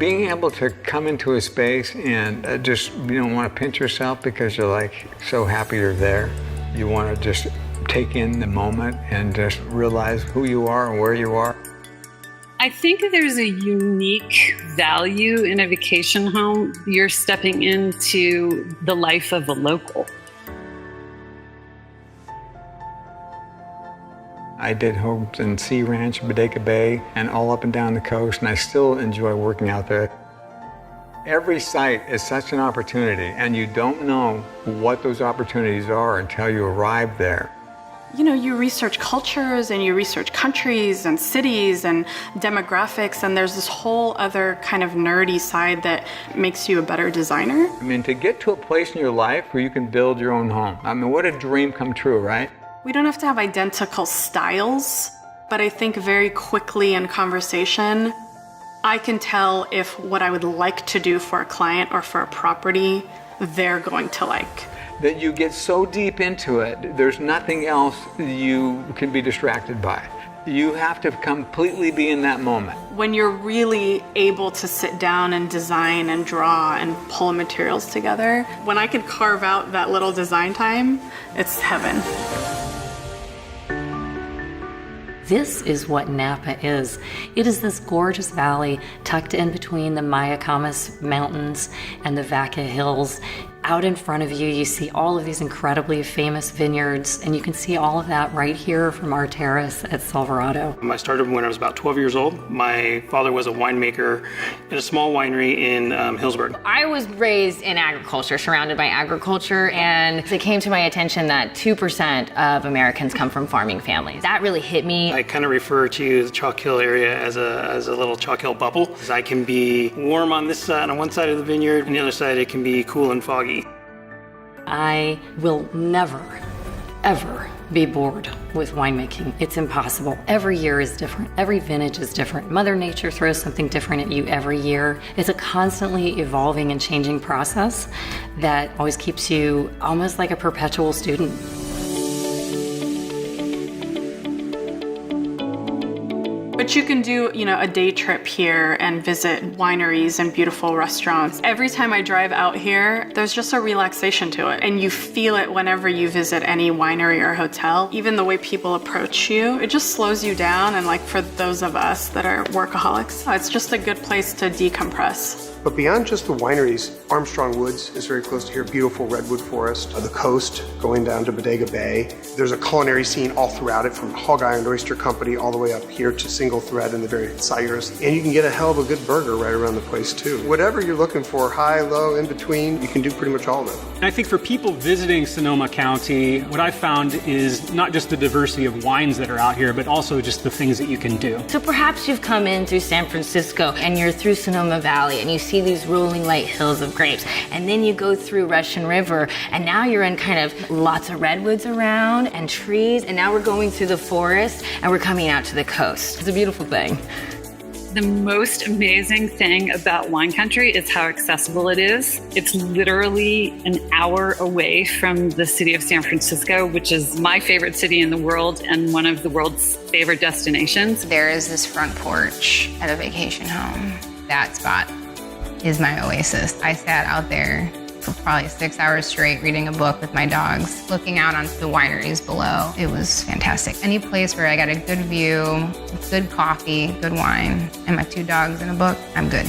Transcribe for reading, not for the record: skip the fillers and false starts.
Being able to come into a space and just, want to pinch yourself because you're like so happy you're there. You want to just take in the moment and just realize who you are and where you are. I think there's a unique value in a vacation home. You're stepping into the life of a local. I did homes in Sea Ranch, Bodega Bay, and all up and down the coast, and I still enjoy working out there. Every site is such an opportunity, and you don't know what those opportunities are until you arrive there. You research cultures and you research countries and cities and demographics, and there's this whole other kind of nerdy side that makes you a better designer. To get to a place in your life where you can build your own home. What a dream come true, right? We don't have to have identical styles, but I think very quickly in conversation, I can tell if what I would like to do for a client or for a property, they're going to like. That you get so deep into it, there's nothing else you can be distracted by. You have to completely be in that moment. When you're really able to sit down and design and draw and pull materials together, when I could carve out that little design time, it's heaven. This is what Napa is. It is this gorgeous valley tucked in between the Mayacamas Mountains and the Vaca Hills. Out in front of you, you see all of these incredibly famous vineyards, and you can see all of that right here from our terrace at Silverado. I started when I was about 12 years old. My father was a winemaker in a small winery in Hillsburg. I was raised in agriculture, surrounded by agriculture, and it came to my attention that 2% of Americans come from farming families. That really hit me. I kind of refer to the Chalk Hill area as a little Chalk Hill bubble. I can be warm on this side, on one side of the vineyard, and the other side it can be cool and foggy. I will never, ever be bored with winemaking. It's impossible. Every year is different. Every vintage is different. Mother Nature throws something different at you every year. It's a constantly evolving and changing process that always keeps you almost like a perpetual student. But you can do, a day trip here and visit wineries and beautiful restaurants. Every time I drive out here, there's just a relaxation to it. And you feel it whenever you visit any winery or hotel. Even the way people approach you, it just slows you down. And for those of us that are workaholics, it's just a good place to decompress. But beyond just the wineries, Armstrong Woods is very close to here, beautiful redwood forest, the coast going down to Bodega Bay. There's a culinary scene all throughout it, from Hog Eye and Oyster Company all the way up here to Single Thread and the very Cyrus. And you can get a hell of a good burger right around the place too. Whatever you're looking for, high, low, in between, you can do pretty much all of it. And I think for people visiting Sonoma County, what I've found is not just the diversity of wines that are out here, but also just the things that you can do. So perhaps you've come in through San Francisco and you're through Sonoma Valley and you see these rolling white hills of grapes, and then you go through Russian River, and now you're in kind of lots of redwoods around and trees, and now we're going through the forest and we're coming out to the coast. It's a beautiful thing. The most amazing thing about wine country is how accessible it is. It's literally an hour away from the city of San Francisco, which is my favorite city in the world and one of the world's favorite destinations. There is this front porch at a vacation home. That spot is my oasis. I sat out there for probably 6 hours straight reading a book with my dogs, looking out onto the wineries below. It was fantastic. Any place where I got a good view, good coffee, good wine, and my 2 dogs and a book, I'm good.